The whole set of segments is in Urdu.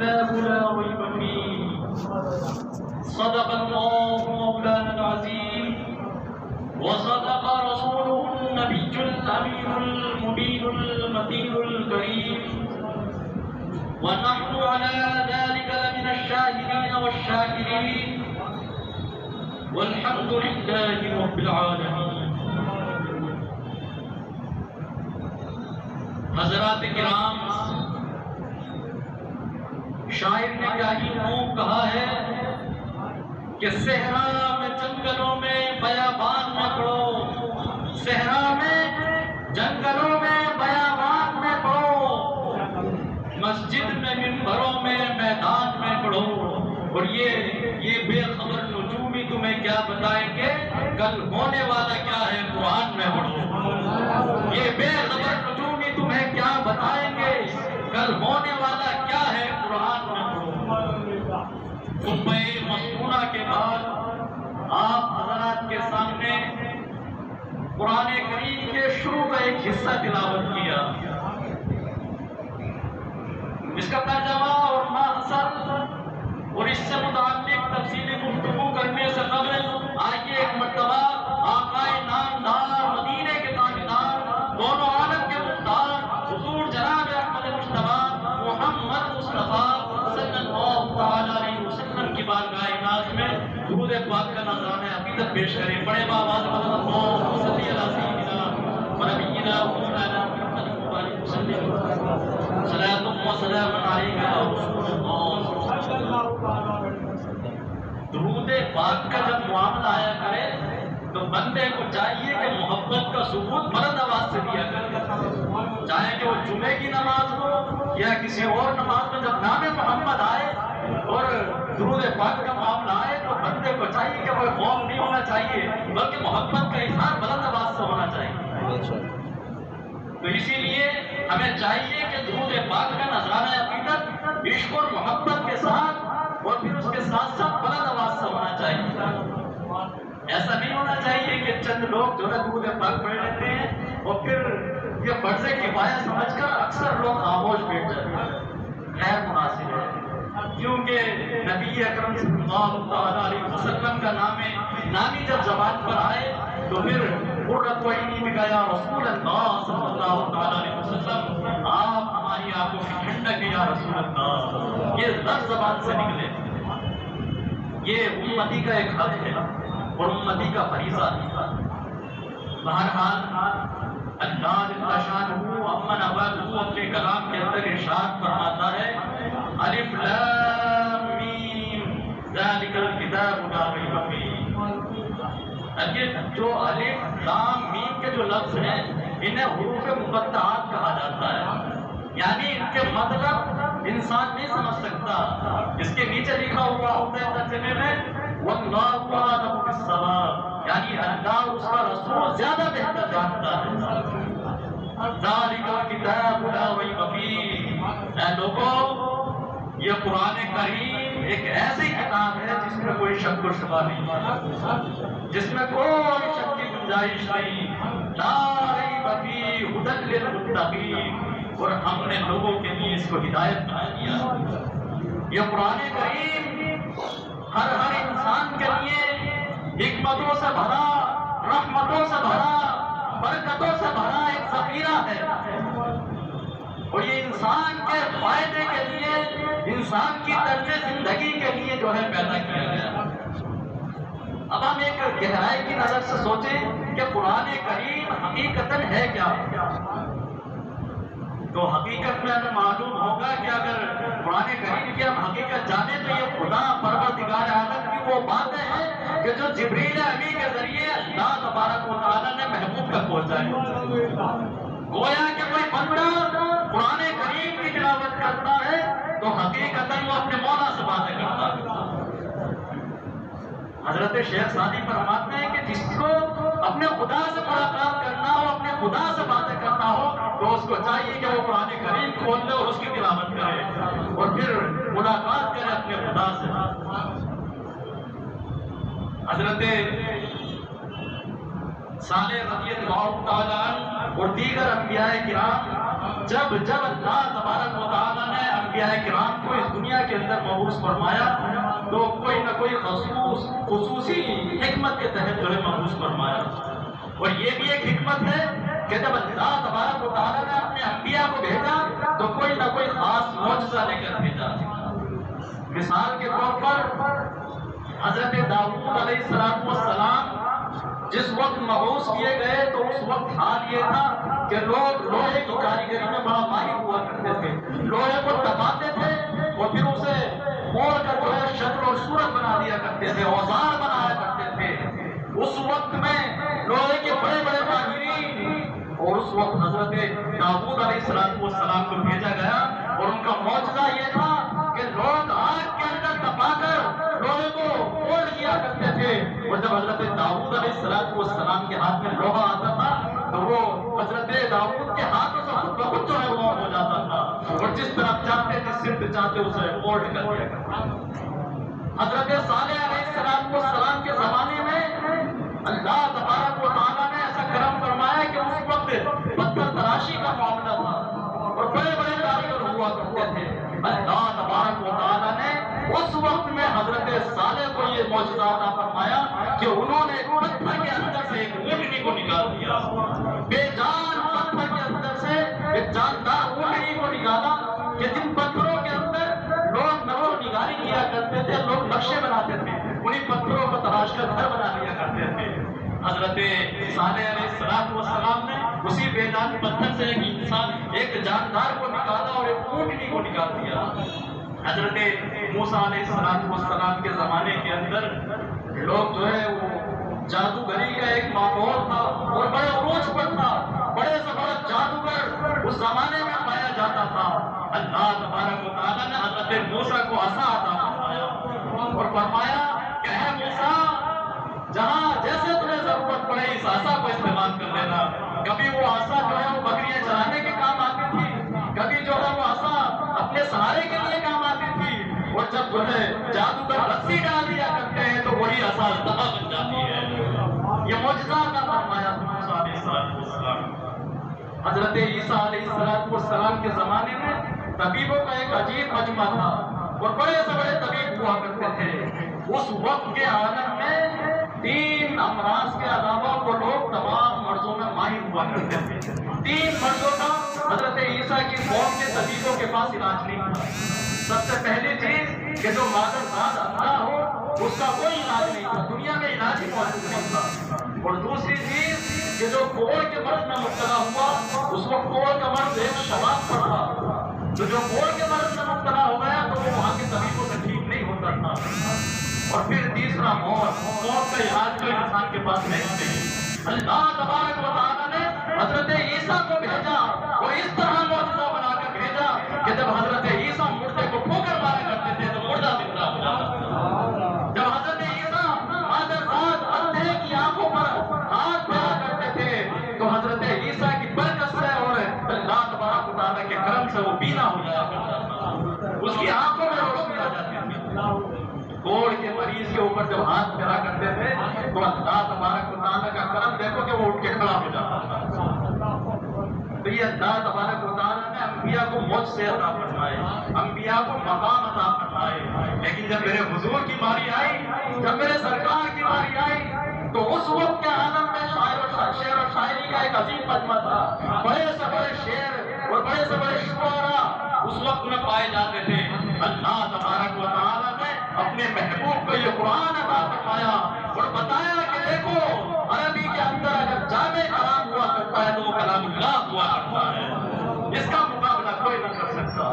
لا ريب فيه. صدق الله مولانا العظيم وصدق رسوله النبي الأمين المبين المتين الكريم، ونحن على ذلك لمن الشاهدين والشاكرين، والحمد لله رب العالمين. حضرات کرام، شاعر نے کیا ہی خوب کہا ہے کہ صحرا میں جنگلوں میں بیابان میں پڑھو، صحرا میں جنگلوں میں بیابان میں پڑھو، مسجد میں منبروں میں میدان میں پڑھو. اور یہ بے خبر نجومی تمہیں کیا بتائیں گے کل ہونے والا کیا ہے قرآن میں پڑھو. یہ بے خبر نجومی تمہیں کیا بتائیں گے کل ہونے والا کیا ہے قرآن میں پڑھو. قبہ مسنونہ کے بعد آپ حضرات کے سامنے قرآن کریم کے شروع کا ایک حصہ تلاوت کیا. اس کا ترجمہ اور مقصد اور اس سے متعلق تفصیلی گفتگو کرنے سے قبل آئیے ایک مرتبہ آقا نامدار مدینے کے تاجدار دونوں عالم کے مختار حضور جناب احمد مصطفیٰ محمد مصطفیٰ صلی اللہ تعالی علیہ وسلم کی بارگاہ ناز میں درود پاک کا نذرانہ عقیدت پیش کریں. بڑے باواز اللہم صلی علی سیدنا و نبینا مولانا محمد وعلیہ وسلم صلاۃ و سلام علیک یا رسول اللہ. درود پاک کا جب معاملہ آیا کرے تو بندے کو چاہیے کہ محبت کا ثبوت بلند آواز سے دیا کرے، چاہے کہ وہ جمعے کی نماز ہو یا کسی اور نماز میں جب نام محمد آئے اور درود پاک کا معاملہ آئے تو بندے کو چاہیے کہ وہ خوف نہیں ہونا چاہیے بلکہ محبت کا اظہار بلند آواز سے ہونا چاہیے. تو اسی لیے ہمیں چاہیے کہ درود پاک کا نذرانہ عقیدت عشق اور محبت کے ساتھ اور پھر اس کے ساتھ ساتھ بلند آواز سے ہونا چاہیے. ایسا نہیں ہونا چاہیے کہ چند لوگ جو ہے درود پاک پڑھ لیتے ہیں اور پھر یہ فرض کفایہ سمجھ کر اکثر لوگ خاموش بیٹھ جاتے ہیں. غیر مناسب ہے، کیونکہ نبی اکرم صلی اللہ علیہ وسلم کا نامی جب زبان پر آئے تو پھر قرۃ عینی میں گیا رسول اللہ صلی اللہ علیہ وسلم، آپ ہماری آنکھوں کی ٹھنڈک یا رسول اللہ. یہ لفظ زبان سے نکلے، یہ امتی کا ایک حق ہے اور امتی کا فریضہ ہے. بہرحال اللہ جل شانہ امن ابد اپنے کلام کے اندر ارشاد فرماتا ہے الف لام میم ذالک الکتاب لا ریب فیہ. یہ جو الف لام میم کے جو لفظ ہیں انہیں حروف مقطعات کہا جاتا ہے، یعنی ان کے مطلب انسان نہیں سمجھ سکتا. اس کے نیچے لکھا ہوا ہوتا ہے ترجمے میں واللہ اعلم بالصواب، یعنی اللہ اس کا رسول زیادہ بہتر جانتا ہے. ذالک الکتاب لا ریب فیہ. اے لوگوں، یہ قرآن کریم ایک ایسی کتاب ہے جس میں کوئی شک و شبہ نہیں، جس میں کوئی شک کی گنجائش نہیں. لا ریب فیہ ھدی للمتقین، اور ہم نے لوگوں کے لیے اس کو ہدایت بنا دیا. یہ قرآن کریم ہر انسان کے لیے حکمتوں سے بھرا، رحمتوں سے بھرا، برکتوں سے بھرا ایک ذخیرہ ہے، اور یہ انسان کے فائدے کے لیے، انسان کی طرز زندگی کے لیے جو ہے پیدا کیا گیا. اب ہم ایک گہرائی کی نظر سے سوچیں کہ قرآن کریم حقیقتاً ہے کیا. تو حقیقت میں ہمیں معلوم ہوگا کہ اگر قرآن کریم کی ہم حقیقت جانیں تو یہ خدا پروردگار عالم کی وہ باتیں ہیں کہ جو جبریل امین کے ذریعے اللہ تبارک و تعالیٰ نے محبوب تک پہنچائی. گویا کہ کوئی بندہ قرآن کریم کی تلاوت کرتا ہے تو حقیقتاً وہ اپنے مولا سے باتیں کرتا ہے. حضرت شیخ سعدی فرماتے ہیں کہ جس کو اپنے خدا سے ملاقات کرنا ہو، اپنے خدا سے باتیں کرنا ہو تو اس کو چاہیے کہ وہ قرآن کریم کھول لے اور اس کی تلاوت کرے اور پھر ملاقات کرے اپنے خدا سے. حضرت صالح رضی اللہ تعالیٰ عنہ اور دیگر انبیاء کرام جب اللہ تبارک و تعالیٰ نے انبیاء کرام کو اس دنیا مبعوث فرمایا تو کوئی نہ کوئی خصوصی حکمت کے تحت جو ہے مبعوث فرمایا. اور یہ بھی ایک حکمت ہے کہ جب اللہ تبارک و تعالیٰ نے اپنے انبیاء کو بھیجا تو کوئی نہ کوئی خاص معجزہ لے کر بھیجا. مثال کے طور پر حضرت داؤد علیہ السلام جس وقت مبعوث کیے گئے تو اس وقت حال یہ تھا کہ لوگ لوہے کی کاریگری میں بڑا ماہر ہوا کرتے تھے. لوہے کو دباتے تھے اور پھر اسے موڑ کر جو ہے شکل اور صورت بنا دیا کرتے تھے, اوزار بنایا کرتے تھے. اس وقت میں لوہے کے بڑے بڑے ماہرین, اور اس وقت حضرت داؤد علیہ السلام کو بھیجا گیا اور ان کا معجزہ یہ تھا کہ لوگ آگ کے اندر دبا کر لوہے کو موڑ کیا کرتے تھے. اور جب حضرت داؤد علیہ السلام کے ہاتھ میں لوہا آتا تھا تو وہ حضرت داؤد کے ہاتھوں سے خود بخود جو ہے وہ ہو جاتا تھا, اور جس طرف چاہتے جس سمت چاہتے اسے موڑ کر دیا کرتے. حضرت صالح علیہ السلام کے زمانے میں اللہ تبارک و تعالیٰ نے ایسا کرم فرمایا کہ اس وقت پتھر تراشی کا معاملہ تھا اور بڑے بڑے کاریگر ہوا کرتے تھے. اللہ تبارک و تعالیٰ نے اس وقت میں حضرت صالح کو یہ معجزہ عطا فرمایا کہ انہوں نے پتھر کے اندر سے ایک اونٹنی کو نکال دیا. بے جان پتھر کے اندر سے ایک جاندار اونٹنی کو نکالا کہ جن پتھروں کے اندر لوگ نقش و نگاری کیا کرتے تھے, لوگ نقشے بناتے تھے, انہیں پتھروں کو تراش کر گھر بنا لیا کرتے تھے. حضرت صالح علیہ السلام نے اسی بے جان پتھر سے ایک جاندار کو نکالا اور ایک اونٹنی کو نکال دیا. حضرت موسیٰ علیہ السلام کے زمانے کے اندر لوگ جو ہے وہ جادوگری کا ایک ماحول تھا اور بڑے عروج پر تھا. بڑے سے بڑا جادوگر اس زمانے میں پایا جاتا تھا. اللہ تبارک و تعالیٰ نے حضرت موسیٰ کو عصا عطا فرمایا اور فرمایا کہ اے موسیٰ, جہاں جیسے تمہیں ضرورت پڑے اس عصا کو استعمال کر لینا. کبھی وہ عصا جو ہے وہ بکریاں چرانے کے کام آتی تھی, کبھی جو ہے وہ عصا اپنے سہارے کے لیے کام آتی تھی, اور جب جو ہے جادوگر رسی ڈال دیا کرتے ہیں تو وہی عصا دبا بن جاتی ہے. یہ معجزہ کا فرمایا موسیٰ علیہ السلام. حضرت عیسیٰ علیہ السلام کے زمانے میں طبیبوں کا ایک عجیب مجمع تھا اور بڑے سے بڑے طبیب ہوا کرتے تھے. اس وقت کے عالم میں 3 امراض کے علاوہ وہ لوگ تمام مرضوں میں ماہر ہوا کرتے تھے. 3 مرضوں کا حضرت عیسیٰ کی قوم کے طبیبوں کے پاس علاج نہیں تھا. سب سے پہلی چیز کہ جو مادر زاد اندھا ہو اس کا کوئی علاج نہیں تھا, دنیا میں علاج ہی موجود نہیں تھا. اور دوسری چیز کہ جو کوڑ کے مرض میں مبتلا ہوا اس وقت کوڑ کا مرض ایک شباب پر تھا, تو جو کوڑ کے مرض میں مبتلا ہو گیا تو وہ وہاں کے طبیبوں سے ٹھیک نہیں ہوتا تھا. اور پھر تیسرا موت کا علاج جو انسان کے پاس نہیں تھی. اللہ تبارک و تعالیٰ نے حضرت عیسیٰ کو بھیجا اور اس طرح معجزہ بنا کر بھیجا کہ جب حضرت عیسیٰ مردے کو ٹھوکر مارا کرتے تھے تو مردہ زندہ ہو جاتا تھا. جب حضرت عیسیٰ مادر زاد اندھے کی آنکھوں پر ہاتھ پھیرا کرتے تھے تو حضرت عیسیٰ کی برکت سے اور اللہ تبارک و تعالیٰ کے کرم سے وہ بینا ہو جایا کرتا تھا, اس کی آنکھوں میں روشنی آ جاتی تھی. کوڑ کے مریض کے اوپر جب ہاتھ پھیرا کرتے تھے تو اللہ تبارک و تعالیٰ کا کرم دیکھو کہ وہ اٹھ کے کھڑا ہو جاتا تھا. تو یہ اللہ تبارک و تعالیٰ نے انبیاء کو معجزے عطا فرمائے, انبیاء کو مقام عطا فرمائے. لیکن جب میرے حضور کی باری آئی, جب میرے سرکار کی باری آئی تو اس وقت کے عالم میں شعر و شاعری کا ایک عظیم مجمع تھا. بڑے سے بڑے شعر اور بڑے سے بڑے شعراء اس وقت میں پائے جاتے تھے. اللہ تبارک و تعالیٰ نے اپنے محبوب کو یہ قرآن عطا فرمایا اور بتایا کہ دیکھو عربی کے اندر اگر جامع کلام ہوا کرتا ہے تو وہ کلام اللہ ہوا کرتا ہے, اس کا مقابلہ کوئی نہ کر سکتا.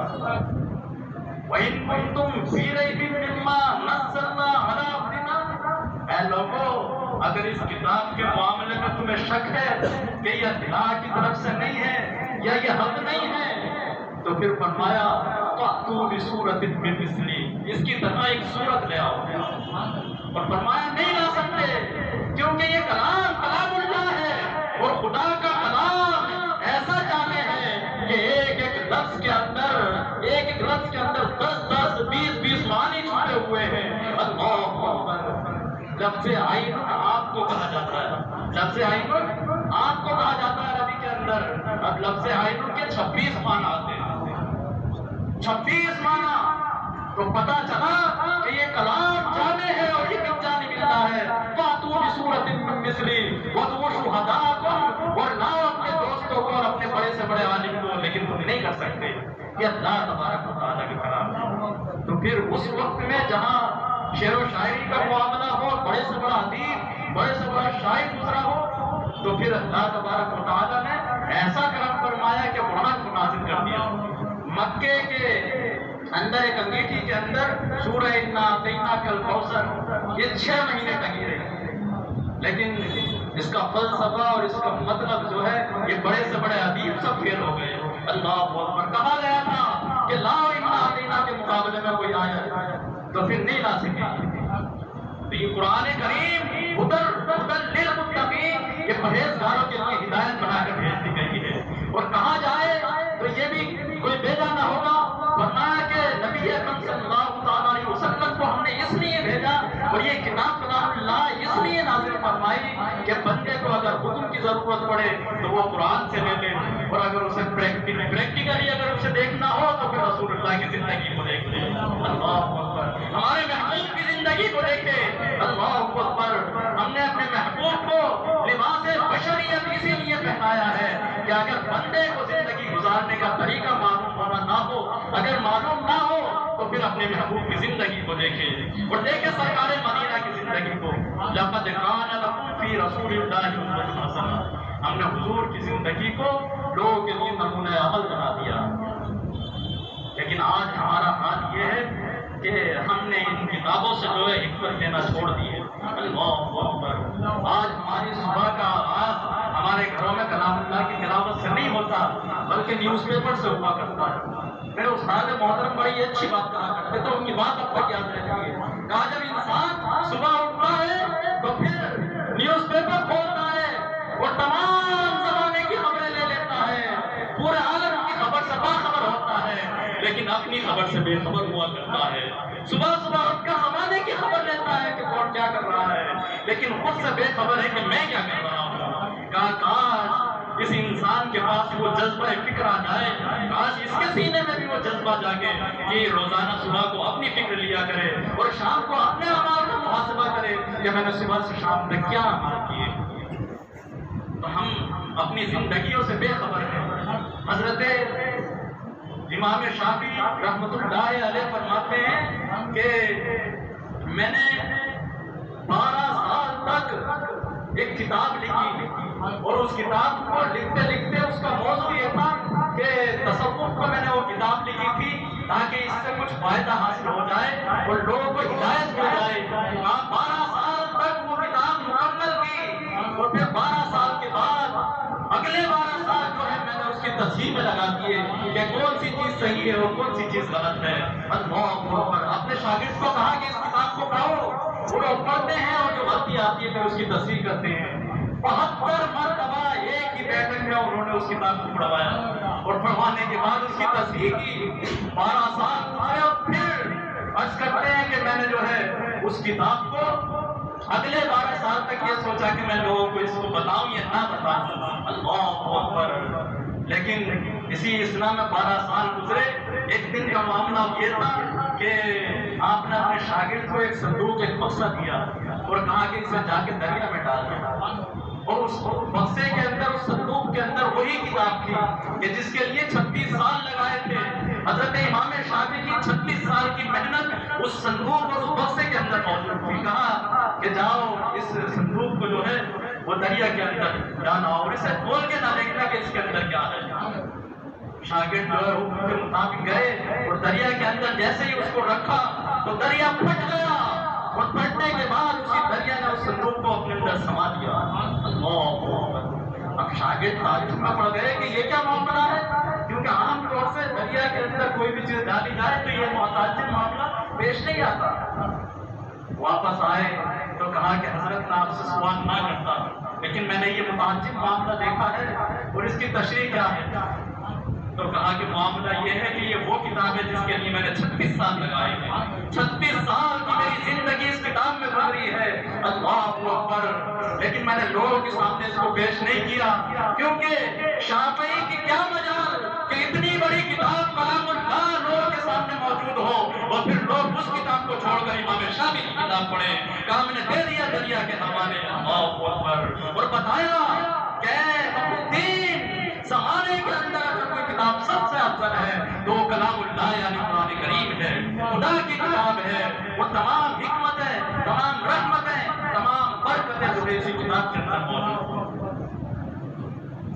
وَإِن كُنتُمْ فِي رَيْبٍ مِّمَّا نَزَّلْنَا عَلَىٰ عَبْدِنَا, اے لوگو اگر اس کتاب کے معاملے میں تمہیں شک ہے کہ یہ اللہ کی طرف سے نہیں ہے یا یہ حق نہیں ہے تو پھر فرمایا فَأْتُوا بِسُورَةٍ مِّن مِّثْلِهِ, اس کی طرح ایک سورت لے آؤ. اور فرمایا نہیں لا سکتے کیونکہ یہ کلام اللہ ہے اور خدا کا کلام ایسا جامع ہے کہ ایک ایک لفظ کے اندر 10 20 معنی چھپے ہوئے ہیں. اللہ اکبر. لفظ عین آپ کو کہا جاتا ہے, لفظ عین آپ کو کہا جاتا ہے عربی کے اندر. اب لفظ عین کے 26 معنی آتے ہیں, 26 معنی. تو پتا چلا کہ یہ کلام جانے ہے اور یہ کب جانے ملتا ہے. فاتو بسورۃ من مثلی وادعوا شہداءکم، اور لاؤ اپنے دوستوں کو اور اپنے بڑے سے بڑے عالم کو، لیکن تم نہیں کر سکتے. یہ اللہ تبارک و تعالیٰ کا کلام ہے. تو پھر اس وقت میں جہاں شعر و شاعری کا معاملہ ہو، بڑے سے بڑا ادیب، بڑے سے بڑا شاعر گزرا ہو، تو پھر اللہ تبارک و تعالیٰ نے ایسا کرم فرمایا کہ قرآن کو نازل کر دیا. مکے کے اندر ایک انگیٹھی کے اندر سورہ انا اعطیناک الکوثر یہ 6 مہینے ٹنگی رہی، لیکن اس کا فلسفہ اور اس کا مطلب جو ہے یہ بڑے سے بڑے ادیب سب فیل ہو گئے. اللہ اکبر. کہا گیا تھا کہ لا انا اعطینا کے مقابلے میں کوئی آیا تو پھر نہیں لا سکے. تو یہ قرآن کریم ہدی للمتقین، یہ پرہیزگاروں کے لیے ہدایت بنا کر بھیج دی گئی ہے. اور کہا جائے تو یہ بھی کوئی بے جانا ہوگا، فرمایا کہ نبی اکرم صلی اللہ علیہ وسلم کو ہم نے اس لیے بھیجا اور یہ کتاب کلام اللہ اس لیے نازل فرمائی کہ بندے کو اگر حکم کی ضرورت پڑے تو وہ قرآن سے لے لے، اور اگر اسے پریکٹیکلی اگر اسے دیکھنا ہو تو پھر رسول اللہ کی زندگی کو دیکھ لے. اللہ اکبر. ہمارے محبوب کی زندگی کو دیکھے. اللہ اکبر. ہم نے اپنے محبوب کو لباس بشریت اسی لیے پہنایا ہے کہ اگر بندے کو زندگی گزارنے کا طریقہ معلوم ہونا نہ ہو، اگر معلوم نہ ہو تو پھر اپنے محبوب کی زندگی کو دیکھے اور دیکھے سرکار مدینہ کی زندگی کو. لقد کان لکم فی رسول اللہ اسوۃ حسنہ. ہم نے حضور کی زندگی کو لوگوں کے لیے نمونہ عمل بنا دیا. لیکن آج ہمارا حال یہ ہے کہ ہم نے ان کتابوں سے جو ہے حکمت لینا چھوڑ دی ہے. اللہ اکبر. آج ہماری صبح کا آغاز ہمارے گھروں میں کلام اللہ کی تلاوت سے نہیں ہوتا بلکہ نیوز پیپر سے ہوا کرتا ہے. میرے استاد محترم بڑی اچھی بات کہا کرتے تو ان کی بات اب تک یاد رہتی ہے. کہا جب انسان صبح اٹھتا ہے تو پھر نیوز پیپر کھولتا ہے اور تمام زمانے کی خبریں لے لیتا ہے، پورے عالم کی خبر سے باخبر ہوتا ہے، لیکن اپنی خبر سے بے خبر ہوا کرتا ہے. صبح صبح اٹھ کر زمانے کی خبر لیتا ہے کہ کون کیا کر رہا ہے، لیکن خود سے بے خبر ہے کہ میں کیا کر رہا ہوں. کہا کاش اس انسان کے پاس وہ جذبہ فکر آ جائے، کاش اس کے سینے میں بھی وہ جذبہ جاگے کہ روزانہ صبح کو اپنی فکر لیا کرے اور شام کو اپنے اعمال کا محاسبہ کرے کہ میں نے صبح سے شام تک کیا عمل کیے. تو ہم اپنی زندگیوں سے بے خبر ہیں. حضرت امام شافعی رحمۃ اللہ علیہ فرماتے ہیں کہ میں نے 12 سال تک ایک کتاب لکھی اور اس کتاب کو لکھتے لکھتے اس کا موضوع یہ تھا کہ تصوف کو میں نے وہ کتاب لکھی تھی تاکہ اس سے کچھ فائدہ حاصل ہو جائے اور لوگوں کو ہدایت ہو جائے. 12 سال تک وہ کتاب مکمل کی اور پھر 12 سال کے بعد اگلے 12 سال جو ہے میں نے اس کی تصحیح میں لگا دیے کہ کون سی چیز صحیح ہے اور کون سی چیز غلط ہے. اللہ اکبر. اپنے شاگرد کو کہا کہ اس کتاب کو پڑھو، وہ لوگ پڑھتے ہیں اور جو غلطی آتی ہے پھر اس کی تصحیح کرتے ہیں. 72 مرتبہ ایک ہی بیٹھک میں انہوں نے اس کتاب کو پڑھوایا اور پڑھوانے کے بعد اس کی تصحیح کی. 12 سال گزرے اور پھر عرض کرتے ہیں کہ میں نے جو ہے اس کتاب کو اگلے 12 سال تک یہ سوچا کہ میں لوگوں کو اس کو بتاؤں یا نہ بتاؤں. اللہ اکبر. لیکن اسی اسلام میں 12 سال گزرے. ایک دن کا معاملہ یہ تھا کہ آپ نے اپنے شاگرد کو ایک صندوق ایک بکسہ دیا اور کہا کہ اسے جا کے دریا میں ڈال دیا، اور اس بکسے کے اندر اس صندوق کے اندر وہی کتاب تھی کہ جس کے لیے 36 سال لگائے تھے. حضرت امام شافعی کی 36 سال کی محنت اس صندوق اور اس بکسے کے اندر موجود تھی. کہا کہ جاؤ اس صندوق کو جو ہے وہ دریا کے اندر ڈالا اور اسے کھول کے نہ دیکھنا کہ اس کے اندر کیا ہے. شاگرد جو ہے حکم کے مطابق گئے اور دریا کے اندر جیسے ہی اس کو رکھا تو دریا پھٹ گیا اور پھٹنے کے بعد اسی دریا نے اس صندوق کو اپنے اندر سما دیا. اللہ اکبر. اب شاگرد تعجب میں پڑ گئے کہ یہ کیا معاملہ ہے، کیونکہ عام طور سے دریا کے اندر کوئی بھی چیز ڈالی جائے تو یہ متعجب معاملہ پیش نہیں آتا. واپس آئے تو کہا کہ حضرت میں آپ سے سوال نہ کرتا لیکن میں نے یہ متعجب معاملہ دیکھا ہے اور اس کی تشریح کیا ہے. تو کہا کہ معاملہ یہ ہے کہ یہ وہ کتاب ہے جس کے لیے میں نے 36 سال لگائے ہیں. 36 سال کی میری زندگی اس کتاب میں گزری ہے. اللہ اکبر. لیکن میں نے لوگوں کے سامنے اس کو پیش نہیں کیا کیونکہ شافعی کی کیا مجال کہ اتنی بڑی کتاب کلام اللہ لوگوں کے سامنے موجود ہو اور پھر لوگ شامل کی کتاب پڑھے، کہا میں نے دے دیا دریا کے حوالے، اللہ اکبر، اور بتایا کہ الدین زمانے کے اندر اگر کوئی کتاب سب سے افضل ہے تو کلام اللہ یعنی قرآن کریم ہے، خدا کی کتاب ہے، وہ تمام حکمتیں، تمام رحمتیں، تمام برکتیں جو اسی کتاب کے اندر موجود ہیں۔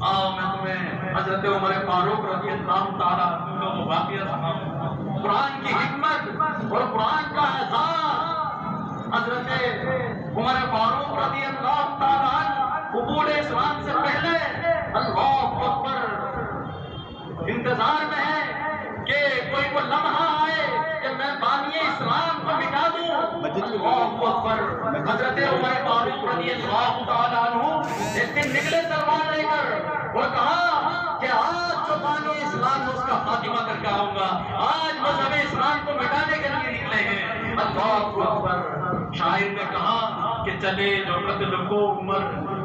آؤ میں تمہیں حضرت عمر فاروق رضی اللہ تعالیٰ عنہ کا وہ واقعہ سناؤں، قرآن کی حکمت اور قرآن کا اعزاز۔ حضرت عمر فاروق رضی اللہ تعالیٰ عنہ قبول اسلام سے پہلے اللہ اکبر انتظار میں ہے کہ کوئی وہ لمحہ آئے کہ میں بانی اسلام کو مٹا دوں۔ اللہ اکبر، حضرت عمر فاروق رضی اللہ تعالیٰ عنہ ایک دن نکلے تلوار لے کر اور کہا کہ آج جو بانی اسلام ہے اس کا خاتمہ کر کے آؤں گا، آج مذہب اسلام کو مٹانے کے لیے نکلے ہیں۔ اللہ اکبر، شاعر نے کہا کہ چلے جو قتل کو عمر،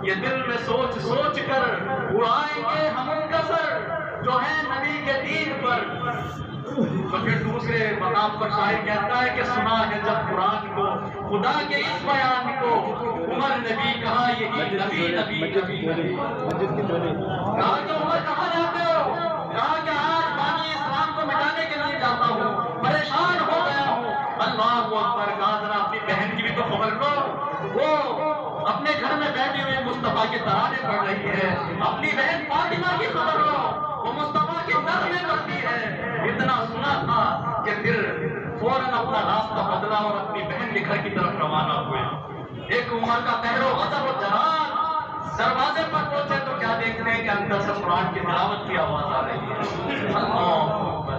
یہ دل میں سوچ سوچ کر اڑائیں گے ہم ان کا سر جو ہے نبی کے دین پر۔ تو پھر دوسرے مقام پر شاعر کہتا ہے کہ سنا ہے جب قرآن کو، خدا کے اس بیان کو، عمر نبی کہا یہی نبی نبی نبی نبی۔ کہا کہ عمر کہاں جاتے ہو؟ کہا کہ آج بانی اسلام کو مٹانے کے لیے جاتا ہوں، پریشان ہو گیا ہوں۔ اللہ اکبر، کہا ذرا اپنی بہن کی بھی تو خبر لو، وہ اپنے گھر میں بیٹھی ہوئی مصطفیٰ کے ترانے پڑھ رہی ہے، اپنی بہن فاطمہ کی خبر لو، وہ مصطفیٰ کی نظمیں پڑھتی ہے۔ اتنا سنا تھا کہ پھر فوراً اپنا راستہ بدلا اور اپنی بہن کے گھر کی طرف روانہ ہوئے۔ ایک عمر کا قہر و غضب و جلال، دروازے پر پہنچے تو کیا دیکھتے ہیں کہ اندر سے قرآن کی تلاوت کی آواز آ رہی ہے۔ اللہ اکبر،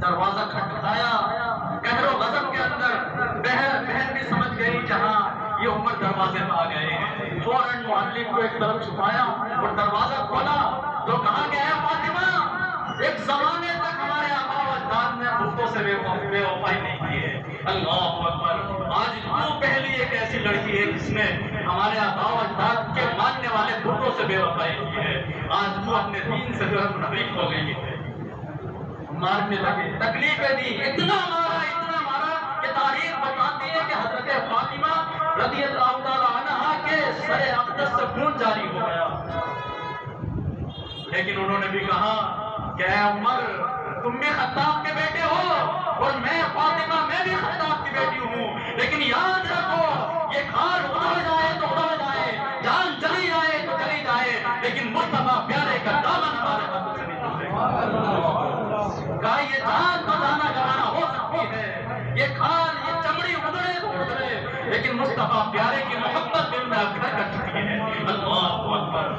دروازہ کھٹکھٹایا، قہر و غضب کے اندر بہن بھی سمجھ گئی جہاں یہ عمر دروازے میں آ گئے ہیں، فوراً معلم کو ایک طرف چھپایا اور دروازہ کھولا تو کہا کہ اے فاطمہ، ایک زمانے تک ہمارے آبا و اجداد نے بتوں سے بے وفائی نہیں کی ہے۔ اللہ اکبر، آج تو پہلی ایک ایسی لڑکی ہے جس نے ہمارے آبا و اجداد کے ماننے والے بتوں سے بے وفائی کی ہے، آج تو اپنے دین سے جو ہے منحرف ہو گئی ہے۔ مارنے لگے، تکلیفیں دی، اتنا مارا کہ تاریخ بتاتی ہے کہ حضرت فاطمہ رضی اللہ تعالی عنہا کے سر اقدس سے خون جاری ہو گیا۔ لیکن انہوں نے بھی کہا کہ اے عمر، تم بھی خطاب کے بیٹے ہو اور میں فاطمہ، میں بھی خطاب کی بیٹی ہوں، لیکن یاد رکھو یہ کھال اڑ جائے تو اڑ جائے، جان چلی جائے تو چلی جائے، لیکن مصطفیٰ پیارے کا دامن ہمارے ہاتھوں سے نہیں چھوٹے۔ کہا یہ جان تو جانا گوانا ہو سکتی ہے، یہ کھال یہ چمڑی ادھڑے تو ادھڑے، لیکن مصطفیٰ پیارے کی محبت دل میں اکھڑ کر چکی ہے۔ اللہ اکبر،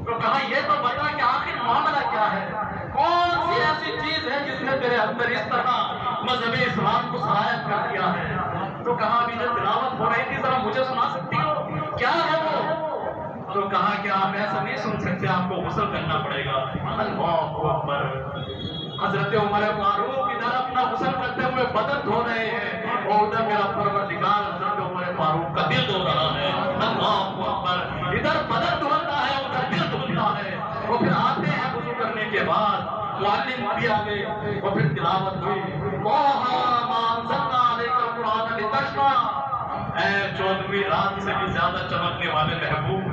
تو کہا یہ تو بتا کہ آخر معاملہ کیا ہے، کون سی ایسی چیز ہے جس نے تیرے اندر اس طرح مذہب اسلام کو سرایت کر دیا ہے؟ تو کہا ابھی جو تلاوت ہو رہی تھی ذرا مجھے سنا سکتی ہو، کیا ہے وہ؟ تو کہا کہ آپ ایسا نہیں سن سکتے، آپ کو غسل کرنا پڑے گا۔ اللہ اکبر، حضرت عمر فاروق ادھر اپنا غسل کرتے ہوئے بدن دھو رہے ہیں اور ادھر میرا پروردگار حضرت عمر فاروق کا دل دھو رہا ہے۔ اللہ اکبر، ادھر بدن دھوتا ہے ادھر دل دھوتا ہے۔ اور پھر آتے ہیں وضو کرنے کے بعد، معلم بھی آ گئے اور پھر تلاوت ہوئی، اے 14ویں رات سے بھی زیادہ چمکنے والے محبوب،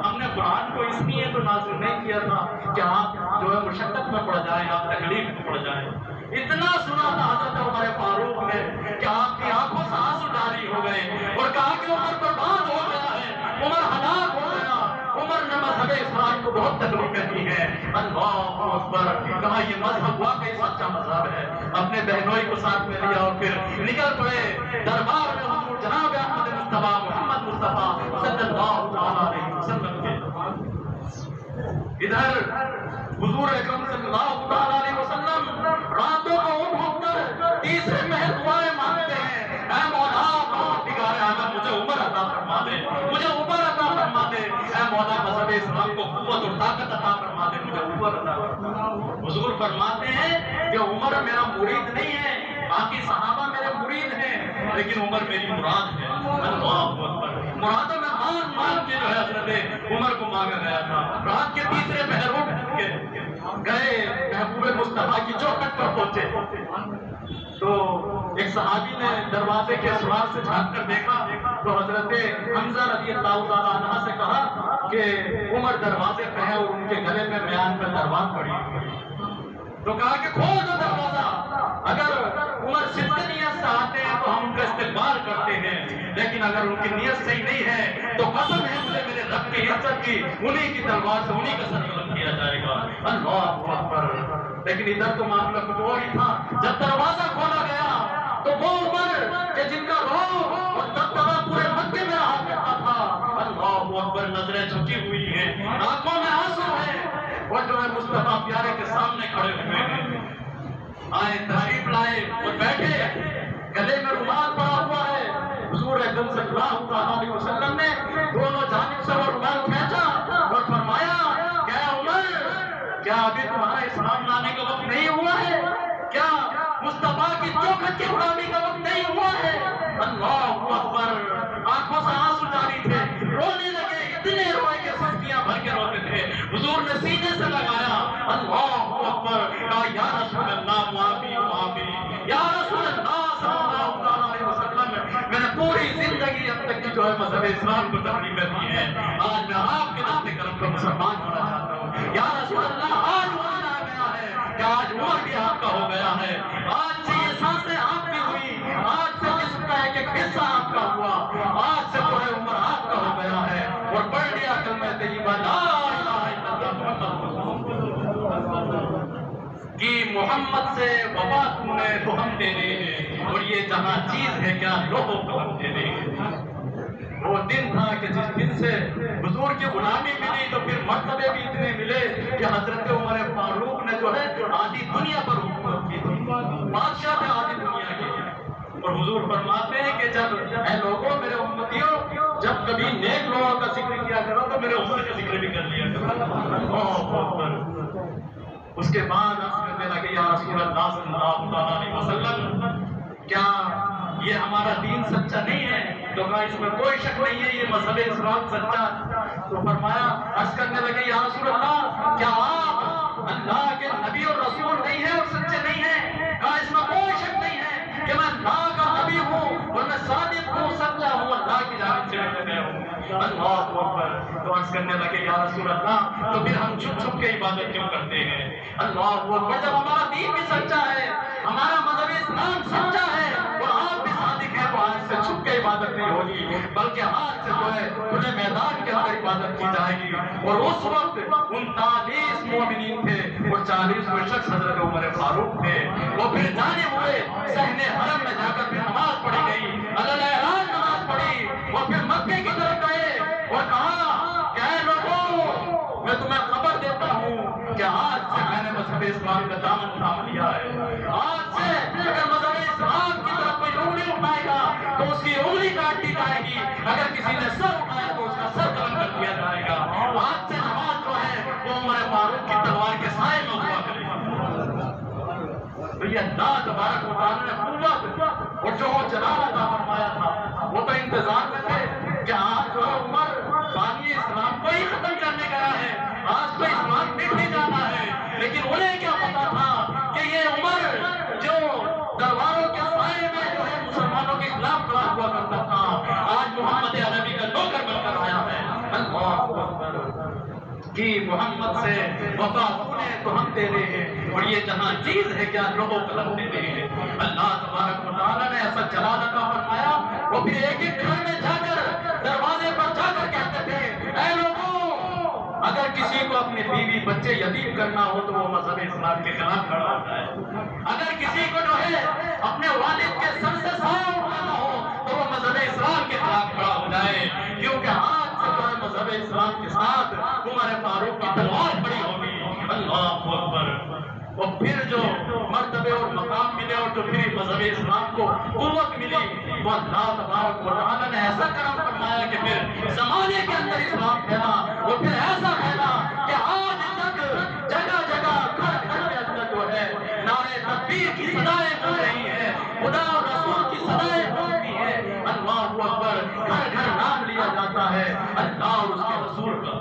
ہم نے قرآن کو اس لیے تو نازل نہیں کیا تھا کہ آپ جو ہے مشقت میں پڑ جائیں، آپ تکلیف میں پڑ جائیں۔ اتنا سنا تھا حضرت عمر فاروق نے کہ آپ کی آنکھوں سے آنسو جاری ہو گئے اور کہا کہ عمر برباد ہو گیا ہے، عمر ہلاک ہو گیا، عمر نے مذہب اسلام کو بہت تکلیفیں دی ہیں۔ اللہ اکبر، کہا یہ مذہب واقعی سچا مذہب ہے۔ اپنے بہنوئی کو ساتھ میں لیا اور پھر نکل پڑے دربار میں حضور جناب احمد مصطفیٰ محمد مصطفیٰ صلی اللہ علیہ وسلم کے۔ ادھر حضور اکرم صلی اللہ علیہ وسلم راتوں کو اٹھ کر تیسرے محل دعائیں مانگتے ہیں، اے مولا پروردگار عالم مجھے عمر عطا فرما دے، مجھے عمر عطا فرما دے، اے مولا مذہب اسلام کو قوت اور طاقت عطا فرما دے، مجھے عمر عطا فرما دے۔ حضور فرماتے ہیں کہ عمر میرا مرید نہیں ہے، باقی صحابہ میرے مرید ہیں، لیکن عمر میری مراد ہے۔ اللہ اکبر، مرادوں میں مان کے جو ہے حضرت عمر کو مانگا گیا تھا۔ رات کے تیسرے پہر اٹھ کے گئے محبوب مصطفیٰ کی چوکھٹ پر پہنچے صحابی نے دروازے کے سوار سے جھانک کر دیکھا تو حضرت حمزہ رضی اللہ تعالیٰ عنہ سے کہا کہ عمر دروازے پہ ہے اور ان کے گلے پہ میان پر تلوار پڑی. تو کہا کہ کھول دو دروازہ. اگر عمر صدق نیت سے آتے ہیں تو ہم ان کا استقبال کرتے ہیں، لیکن اگر ان کی نیت صحیح نہیں ہے تو قسم ہے مجھے میرے رب کی عزت کی، انہی کی تلوار سے انہی کا سر قلم کیا جائے گا. اللہ اکبر. لیکن ادھر تو معاملہ کچھ اور ہی تھا. جب دروازہ کھولا گیا تو وہ عمر کہ جن کا روح اور دبدبہ پورے مکے میں رہا کرتا تھا، اللہ اکبر، نظریں جھکی ہوئی ہیں، آنکھوں میں آنسو ہے، اور جو ہے مصطفیٰ پیارے کے سامنے کھڑے ہوئے ہیں. آئے، تشریف لائے اور بیٹھے، گلے میں رومال پڑا ہوا ہے. حضور اکرم صلی اللہ علیہ وسلم نے دونوں جانب سے وہ رومال کھینچا اور فرمایا کہ اے عمر، کیا ابھی تمہارا اسلام لانے کا وقت نہیں ہوا ہے؟ کیا مصطفیٰ کی چوکھٹ کی غلامی کا وقت نہیں ہوا ہے؟ اللہ اکبر. آنکھوں سے آنسو جاری تھے، رونے لگے، اتنے روئے کہ سختیاں بھر کے روتے تھے. حضور نے سینے سے لگایا، اللہ اکبر، کہا یا رسول اللہ معافی معافی، یا رسول اللہ صلی اللہ علیہ وسلم، میں نے پوری زندگی اب تک کی جو ہے مذہب اسلام کو تکلیفیں دی ہیں، آج میں آپ کے دست کرم کا مسلمان ہونا چاہتا ہوں. یا رسول اللہ، آج وقت آ گیا ہے کہ آج عمر بھی آپ کا ہو گیا ہے، آج سے یہ سانسیں آپ کی ہوئی، آج سے جسم کا ایک ایک حصہ آپ کا ہوا، آج سے جو ہے عمر آپ کا ہو گیا ہے. اور پڑھ لیا کلمہ طیبہ لا الہ الا اللہ محمد رسول اللہ کی محمد سے وفا تم نے تو ہم تیرے ہیں، اور یہ جہاں چیز ہے کیا لوگوں کو ہم تیرے ہیں. وہ دن تھا کہ جس دن سے حضور کی غلامی ملی تو پھر مرتبے بھی اتنے ملے کہ حضرت عمر فاروق نے جو ہے آدھی دنیا پر حکومت کی تھی، بادشاہ تھے آدھی دنیا کے. اور حضور فرماتے ہیں کہ جب اے لوگوں، میرے امتیوں، جب کبھی نیک لوگوں کا ذکر کیا کرو تو میرے عمر کا ذکر بھی کر لیا کرو. اس کے بعد عرض کرنے لگے یا رسول اللہ صلی اللہ علیہ وسلم، کیا یہ ہمارا دین سچا نہیں ہے؟ تو کہا اس میں کوئی شک نہیں ہے، یہ مذہب اسلام سچا. تو فرمایا، عرض کرنے لگے یا رسول اللہ، کیا آپ اللہ کے نبی اور رسول نہیں ہیں اور سچے نہیں ہیں؟ کہا اس میں کوئی شک نہیں ہے کہ میں اللہ کا نبی ہوں اور میں صادق ہوں، سچا ہوں، اللہ کی جانب سے بھیجا گیا ہوں. اللہ اکبر. تو عرض کرنے لگے یا رسول اللہ، تو پھر ہم چھپ چھپ کے عبادت کیوں کرتے ہیں؟ اللہ اکبر. جب ہمارا دین بھی سچا ہے، ہمارا مذہب اسلام سچا ہے اور آپ بھی صادق ہیں، تو آج سے چھپ کے عبادت نہیں ہوگی، بلکہ آج سے جو ہے کھلے میدان کے اندر عبادت کی جائے گی. اور اس وقت 39 مومنین تھے اور 40 وہ شخص حضرت عمر فاروق تھے. وہ پھر جانے ہوئے صحن حرم میں جا کر پھر نماز پڑھی گئی، الاحرام نماز پڑھی. اور پھر مکے کی طرف گئے اور کہا کہ اے لوگوں، میں تمہیں خبر دیتا ہوں کہ آج سے میں نے مذہب اسلام کا دامن تھام لیا ہے. آج سے اگر مذہب اسلام کی طرف کوئی انگلی اٹھائے گا تو اس کی انگلی کاٹ دی جائے گی، اگر کسی نے سر اٹھایا تو اس کا سر قلم کر دیا جائے گا. آج سے نماز جو ہے وہ عمر فاروق کی تلوار کے سائے میں ہوا کرے گی. تو یہ اللہ تبارک و تعالیٰ نے قوت اور جو جلال عطا فرمایا تھا، وہ تو انتظار میں تھے کہ آج جو عمر بانی اسلام کو ہی ختم کرنے گیا ہے، آج تو اسلام مٹ ہی جانا ہے. لیکن انہیں کیا پتا تھا کہ یہ عمر جو درباروں کے سائے میں جو ہے مسلمانوں کے خلاف کھڑا ہوا کرتا تھا، آج محمد عربی کا نوکر بن کر آیا ہے. اللہ اکبر. کہ محمد سے وفا نے تو ہم تیرے ہیں، اور یہ جہاں چیز ہے کیا لوگوں کو ہم تیرے ہیں. اللہ تبارک و تعالیٰ نے ایسا جلال عطا فرمایا. وہ پھر ایک ایک گھر میں جا کر دروازے پر جا کر کہتے تھے اے لوگوں، اگر کسی کو اپنی بیوی بچے یتیم کرنا ہو تو وہ مذہب اسلام کے خلاف کھڑا ہوتا ہے. اگر کسی کو جو ہے اپنے والد کے سر سے سایہ اٹھانا ہو تو وہ مذہب اسلام کے خلاف کھڑا ہو جائے، کیونکہ آج سے جو ہے مذہب اسلام کے ساتھ عمر فاروق کی تلوار پڑی ہوگی. اللہ اکبر. اور پھر جو مرتبے اور مقام ملے اور جو پھر مذہب اسلام کو قوت ملی، وہ اللہ تبارک و تعالیٰ نے ایسا کرم فرمایا کہ پھر زمانے کے اندر اسلام پھیلا. اور پھر ایسا پھیلا کہ آج تک جگہ جگہ گھر گھر کے اندر جو ہے نعرے تکبیر کی صدائیں بول رہی ہیں، خدا اور رسول کی صدائیں بولتی ہیں. اللہ اکبر. گھر گھر نام لیا جاتا ہے اللہ اور اس کے رسول کا.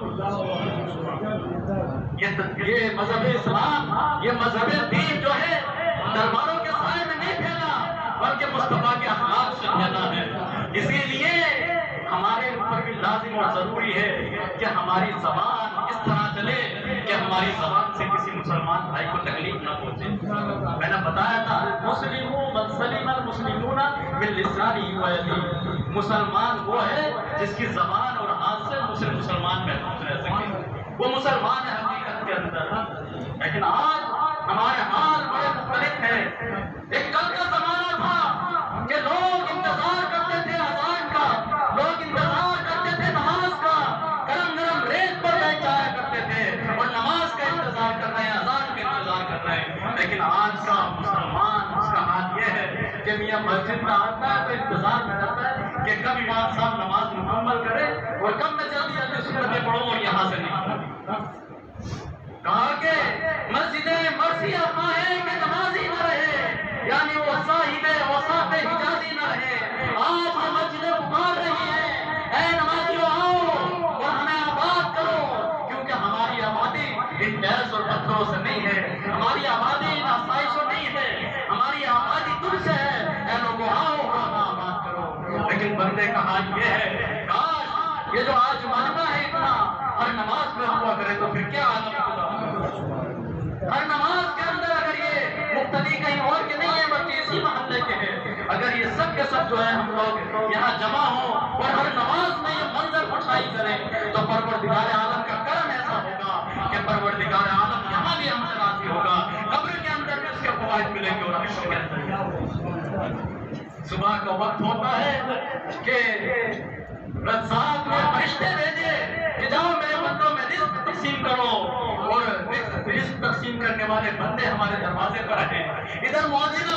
یہ مذہب اسلام، یہ مذہب دین جو ہے درباروں کے سائے میں نہیں پھیلا، بلکہ کہ ہماری زبان اس طرح چلے کہ ہماری زبان سے کسی مسلمان بھائی کو تکلیف نہ پہنچے. میں نے بتایا تھا المسلم من سلم المسلمون من لسانه ويده. مسلمان وہ ہے جس کی زبان اور ہاتھ سے دوسرے مسلمان محفوظ رہ سکے. وہ مسلمان ہے حقیقت کے اندر. لیکن آج ہمارے حال بڑے مختلف ہیں. ایک کل کا زمانہ تھا کہ لوگ انتظار کرتے تھے اذان کا, لوگ انتظار کرتے تھے نماز کا, گرم گرم ریت پر بیٹھ جایا کرتے تھے اور نماز کا انتظار کر رہے ہیں, اذان کا انتظار کر رہے ہیں. لیکن آج کا مسلمان اس کا حال یہ ہے کہ میاں مسجد میں آتا ہے تو انتظار میں رہتا ہے کہ کب امام صاحب نماز مکمل کرے اور کب میں جلدی جلدی سنتیں پڑھوں اور یہاں سے نکلوں. کہا کہ مسجدیں مرثیہ نہ ہے کہ نمازی نہ رہے, یعنی وہ صاحب اوصاف حجازی نہ رہے. آج یہ مسجدیں پکار رہی ہیں, اے نمازیوں آؤ اور ہمیں آباد کرو, کیونکہ ہماری آبادی ان ڈیرس اور پتھروں سے نہیں ہے, ہماری آبادی ان آسائشوں نہیں ہے, ہماری آبادی تم سے ہے. اے لوگوں آؤ اور ہمیں آباد کرو. لیکن بندے کا حال یہ ہے, کاش یہ جو آج مجمع ہے اتنا ہر نماز میں ہوا کرے تو پھر کیا عالم ہوگا. ہر نماز کے اندر اگر یہ مقتدی کہیں اور کے نہیں ہے بلکہ اسی محلے کے ہیں, اگر یہ سب کے سب جو ہے ہم لوگ یہاں جمع ہوں اور ہر نماز میں یہ منظر اٹھائی کریں تو پروردگار عالم کا کرم ایسا ہوگا کہ پروردگار عالم یہاں بھی ہم سے راضی ہوگا, قبر کے اندر بھی اس کے فوائد ملیں گے اور حشر کے اندر. صبح کا وقت ہوتا ہے کہ رزاق نے فرشتے بھیجے کہ جاؤ میرے بندوں میں رزق تقسیم کرو, اور رزق تقسیم کرنے والے بندے ہمارے دروازے پر ہیں. ادھر مؤذن